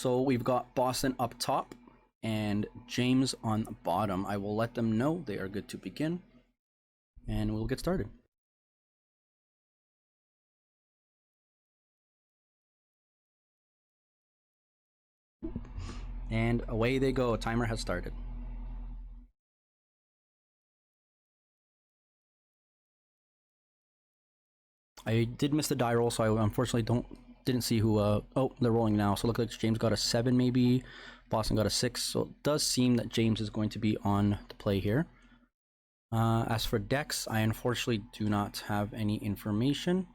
So we've got Boston up top and James on the bottom. I will let them know they are good to begin, and we'll get started. And away they go. A timer has started. I did miss the die roll, so I unfortunately didn't see who. Oh, they're rolling now. So it looks like James got a 7, maybe. Boston got a 6. So it does seem that James is going to be on the play here. As for decks, I unfortunately do not have any information.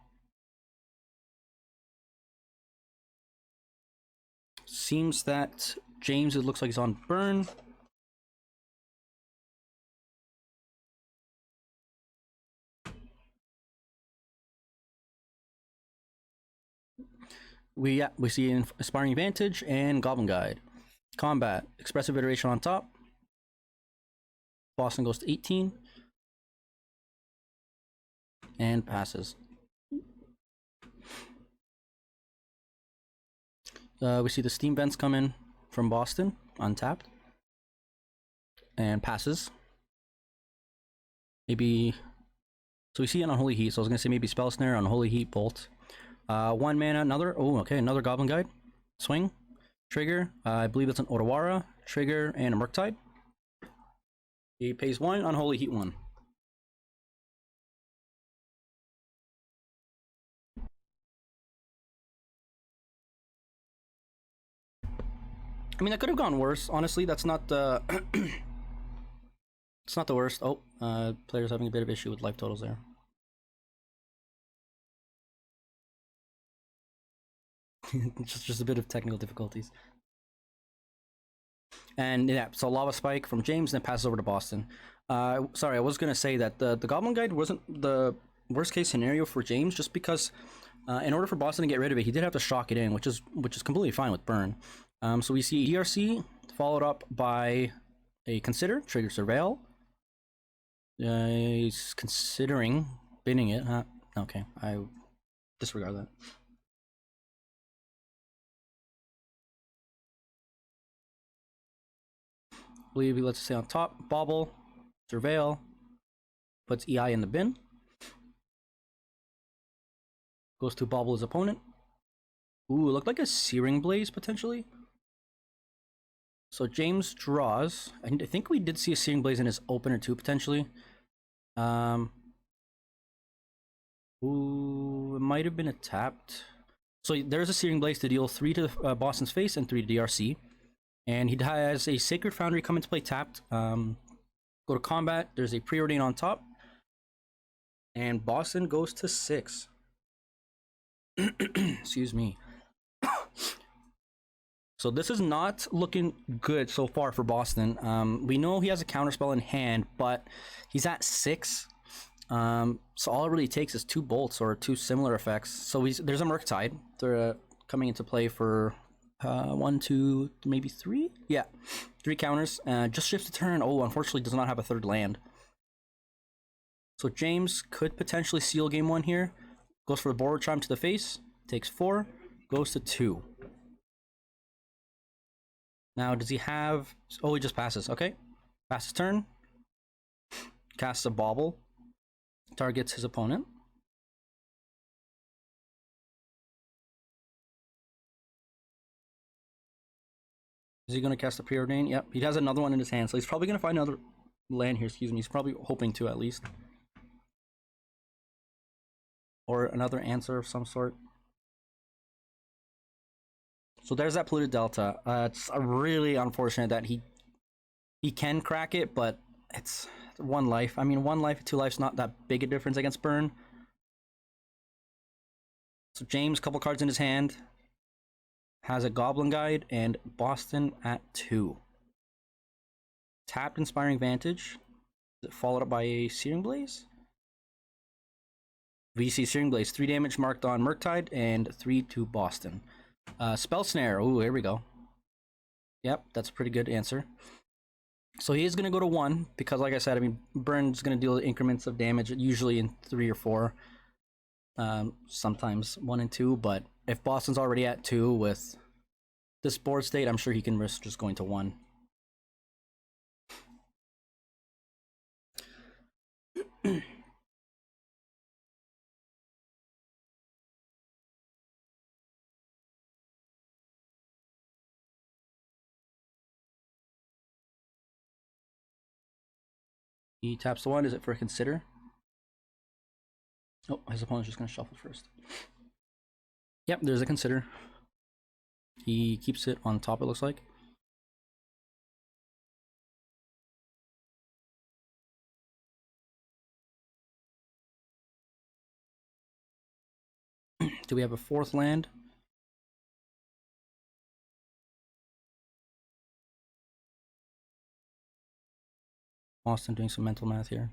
Seems that James, it looks like he's on burn. We see Aspiring Advantage and Goblin Guide. Combat, Expressive Iteration on top. Boston goes to 18. And passes. We see the Steam Vents come in from Boston, untapped. And passes. Maybe... So we see an Unholy Heat, so I was going to say maybe Spell Snare, Unholy Heat, Bolt. 1 mana, another... Oh, okay, another Goblin Guide. Swing. Trigger. I believe it's an Otawara. Trigger and a Murktide. He pays 1, Unholy Heat 1. I mean, that could have gone worse. Honestly, that's not the... It's not the worst. Oh, player's having a bit of issue with life totals there. just a bit of technical difficulties. And yeah, so Lava Spike from James, and then passes over to Boston. Sorry, I was gonna say that the Goblin Guide wasn't the worst case scenario for James, just because in order for Boston to get rid of it, he did have to shock it in, which is completely fine with burn. So we see DRC followed up by a Consider, trigger Surveil. He's considering binning it, huh? Okay, I disregard that. I believe he lets us stay on top. Bobble, Surveil, puts EI in the bin. Goes to bobble his opponent. Ooh, it looked like a Searing Blaze potentially. So James draws. I think we did see a Searing Blaze in his opener too, potentially. Ooh, it might have been a tapped. So there's a Searing Blaze to deal 3 to Boston's face and 3 to DRC. And he has a Sacred Foundry come into play tapped. Go to combat. There's a Preordain on top. And Boston goes to 6. Excuse me. So this is not looking good so far for Boston. We know he has a counterspell in hand, but he's at 6. So all it really takes is 2 bolts or 2 similar effects. So there's a Murktide. They're coming into play for 1, 2, maybe 3? Yeah, 3 counters. Just shifts the turn. Oh, unfortunately does not have a 3rd land. So James could potentially seal game 1 here. Goes for the Borrowed Chime to the face. Takes 4. Goes to 2. Now, does he have... Oh, he just passes. Okay. Passes turn. Casts a Bobble. Targets his opponent. Is he going to cast a Preordain? Yep. He has another one in his hand, so he's probably going to find another land here. Excuse me. He's probably hoping to, at least. Or another answer of some sort. So there's that Polluted Delta. It's really unfortunate that he can crack it, but it's 1 life. I mean, 1 life, 2 lives, not that big a difference against burn. So James, couple cards in his hand, has a Goblin Guide and Boston at 2. Tapped Inspiring Vantage. Is it followed up by a Searing Blaze? VC Searing Blaze, 3 damage marked on Murktide and 3 to Boston. Spell Snare. Oh, here we go. Yep, that's a pretty good answer. So he is going to go to 1 because, like I said, I mean, Burn's going to deal increments of damage, usually in 3 or 4. Sometimes 1 and 2. But if Boston's already at 2 with This board state, I'm sure he can risk just going to 1. He taps the 1. Is it for a consider? Oh, his opponent's just going to shuffle first. Yep, there's a consider. He keeps it on top, it looks like. Do we have a 4th land? Austin doing some mental math here.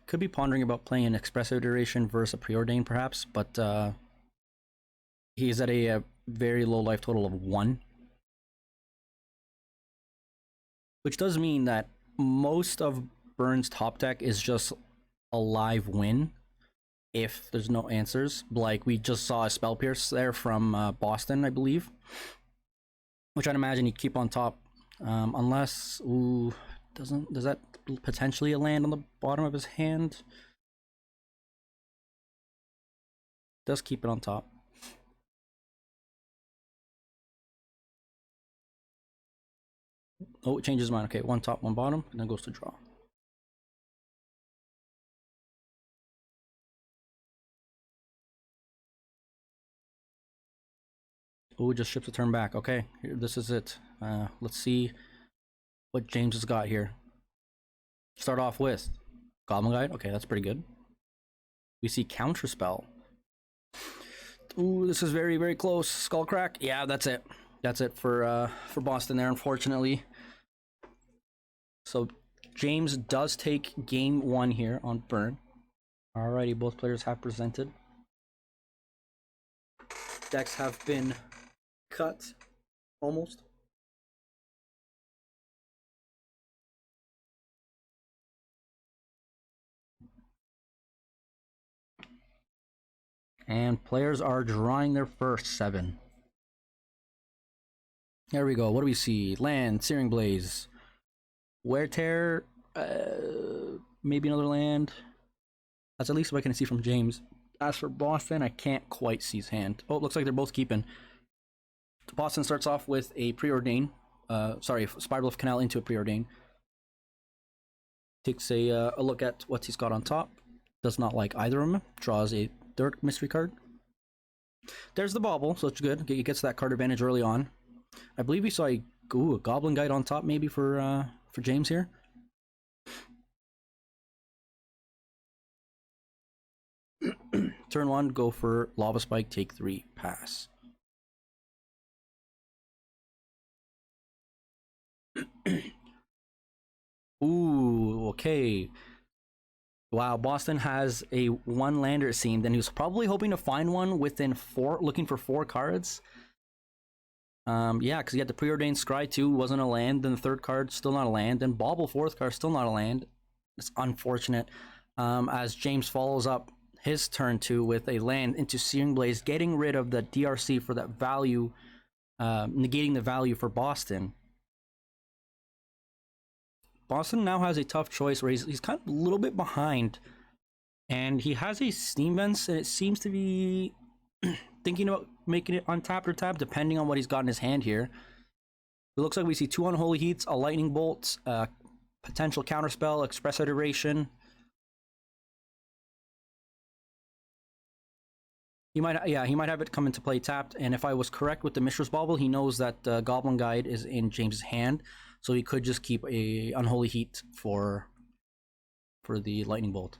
Could be pondering about playing an expressive duration versus a preordained perhaps, but he's at a very low life total of 1. Which does mean that most of Burns' top deck is just a live win if there's no answers. Like we just saw a Spell Pierce there from Boston, I believe. Which I'd imagine he'd keep on top. Unless, ooh, does that potentially land on the bottom of his hand? Does keep it on top. Oh, it changes his mind. Okay, 1 top, 1 bottom, and then goes to draw. Oh, just ships a turn back. Okay, here, this is it. Let's see what James has got here. Start off with Goblin Guide. Okay, that's pretty good. We see Counterspell. Ooh, this is very, very close. Skull Crack. Yeah, that's it. That's it for Boston there, unfortunately. So James does take game 1 here on Burn. Alrighty, both players have presented. Decks have been cut almost. And players are drawing their first 7. There we go. What do we see? Land, Searing Blaze, Wear Tear, maybe another land. That's at least what I can see from James. As for Boston, I can't quite see his hand. Oh, it looks like they're both keeping. Boston starts off with a Preordain. Spiral of Canal into a Preordain. Takes a look at what he's got on top. Does not like either of them. Draws a 3rd mystery card. There's the Bauble, so it's good. He gets that card advantage early on. I believe we saw a Goblin Guide on top maybe for James here. Turn 1, go for Lava Spike, take 3, pass. Ooh, okay. Wow, Boston has a 1 lander, it seemed, and he was probably hoping to find one within 4, looking for 4 cards. Yeah, because he had the Preordained Scry 2, wasn't a land, then the 3rd card, still not a land, then Bauble 4th card, still not a land. It's unfortunate. As James follows up his turn 2 with a land into Searing Blaze, getting rid of the DRC for that value, negating the value for Boston. Boston now has a tough choice where he's kind of a little bit behind, and he has a Steam Vents, and it seems to be thinking about making it untap or tap depending on what he's got in his hand here. It looks like we see 2 Unholy Heats, a Lightning Bolt, potential Counterspell, Express Iteration. He might have it come into play tapped, and if I was correct with the Mishra's Bauble, he knows that Goblin Guide is in James's hand, so he could just keep a Unholy Heat for the Lightning Bolt.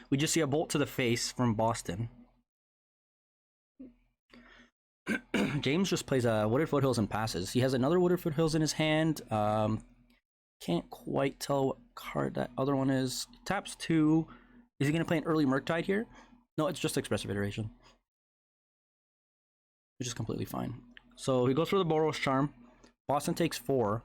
We just see a bolt to the face from Boston. James just plays Wooded Foothills and passes. He has another Wooded Foothills in his hand. Can't quite tell what card that other one is. Taps 2. Is he going to play an early Murktide here? No, it's just Expressive Iteration, which is completely fine. So he goes for the Boros Charm. Boston takes 4.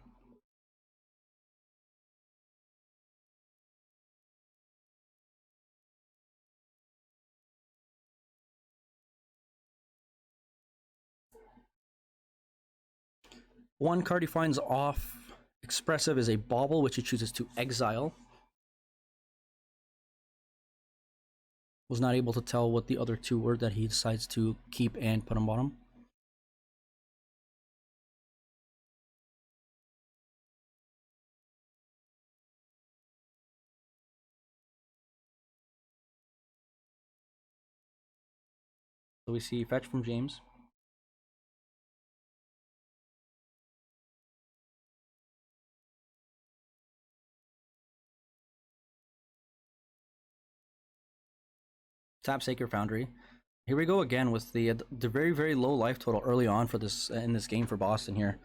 One card he finds off Expressive is a Bauble, which he chooses to exile. Was not able to tell what the other 2 were that he decides to keep and put on bottom. So we see fetch from James. Tap Sacred Foundry. Here we go again with the very, very low life total early on for this in this game for Boston here.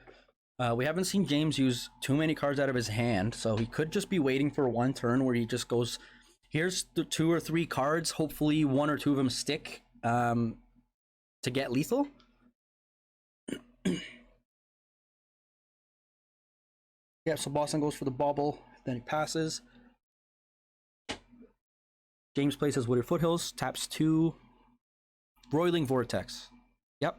We haven't seen James use too many cards out of his hand, so he could just be waiting for one turn where he just goes, here's the 2 or 3 cards, hopefully 1 or 2 of them stick to get lethal. Yeah, so Boston goes for the Bauble, then he passes. James plays his Wooded Foothills, taps 2. Roiling Vortex. Yep.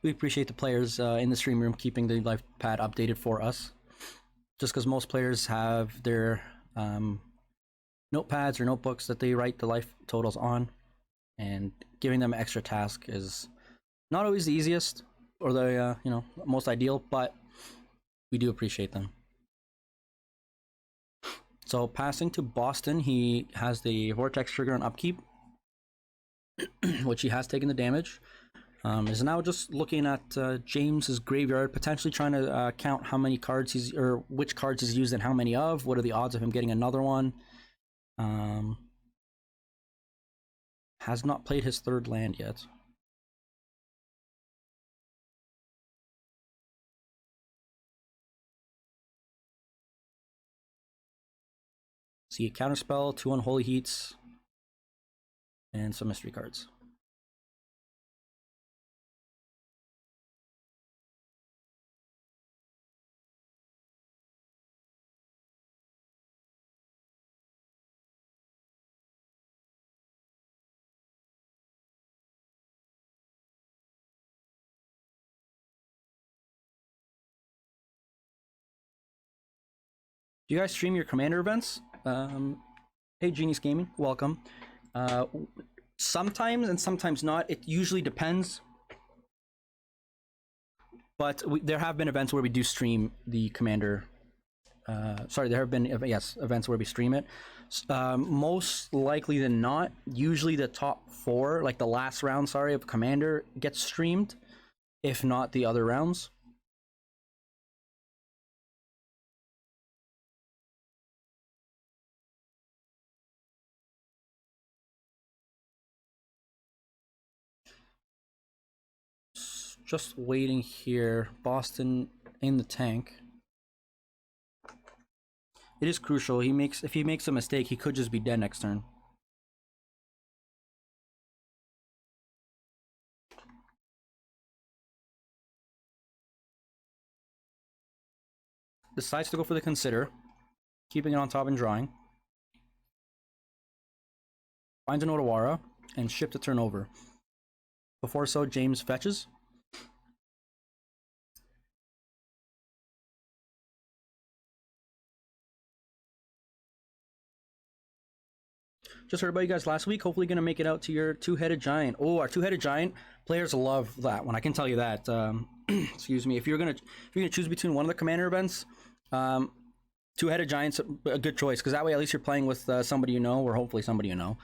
We appreciate the players in the stream room keeping the life pad updated for us. Just because most players have their notepads or notebooks that they write the life totals on, and giving them extra task is not always the easiest or the most ideal, but we do appreciate them. So passing to Boston, he has the Vortex trigger on upkeep, which he has taken the damage. Is now just looking at James's graveyard, potentially trying to count how many cards he's, or which cards he's used and how many of. What are the odds of him getting another one? Has not played his 3rd land yet. See a counterspell, 2 Unholy Heats, and some mystery cards. Do you guys stream your Commander events? Hey, Genius Gaming, welcome. Sometimes and sometimes not. It usually depends. But there have been events where we do stream the Commander. There have been, yes, events where we stream it. Most likely than not, usually the top 4, like the last round, of Commander gets streamed, if not the other rounds. Just waiting here. Boston in the tank. It is crucial. If he makes a mistake, he could just be dead next turn. Decides to go for the Consider, keeping it on top and drawing. Finds an Otawara and shift the turn over. Before so, James fetches. Just heard about you guys last week. Hopefully gonna make it out to your 2-headed giant. Oh, our 2-headed giant players love that one. I can tell you that. Excuse me. If you're gonna choose between one of the Commander events, Two-headed giant's a good choice, because that way at least you're playing with somebody you know, or hopefully somebody you know.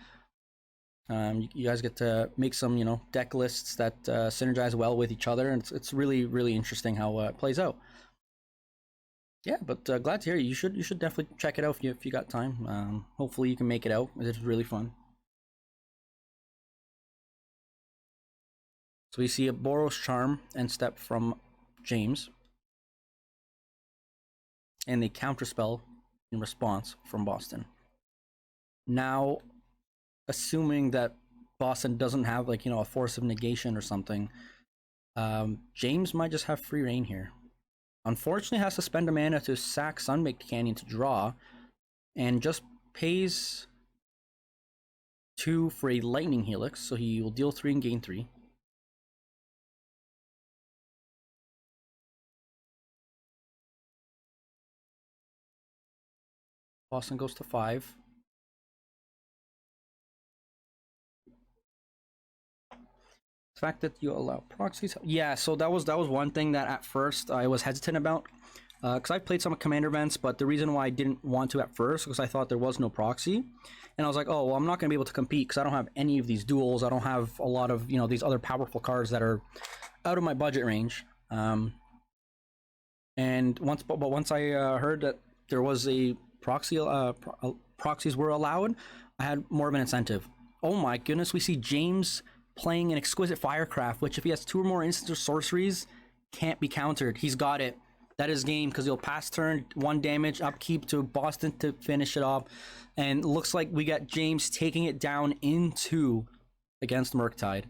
You guys get to make some, you know, deck lists that synergize well with each other, and it's really, really interesting how it plays out. Yeah, but glad to hear you. You should definitely check it out if you got time. Hopefully you can make it out. It's really fun. So we see a Boros Charm and Step from James, and the Counterspell in response from Boston. Now, assuming that Boston doesn't have, like, you know, a Force of Negation or something, James might just have free reign here. Unfortunately, has to spend a mana to sack Sunbaked Canyon to draw, and just pays 2 for a Lightning Helix, so he will deal 3 and gain 3. Boston goes to 5. The fact that you allow proxies, yeah, so that was one thing that at first I was hesitant about, because I've played some commander events, but the reason why I didn't want to at first was I thought there was no proxy, and I was like, oh well, I'm not going to be able to compete because I don't have any of these duels. I don't have a lot of, you know, these other powerful cards that are out of my budget range. And once I heard that there was a proxy, proxies were allowed, I had more of an incentive. Oh my goodness, we see James playing an Exquisite Firecraft, which if he has 2 or more instants or sorceries, can't be countered. He's got it. That is game, because he'll pass turn, 1 damage, upkeep to Boston to finish it off. And looks like we got James taking it down in 2 against Murktide.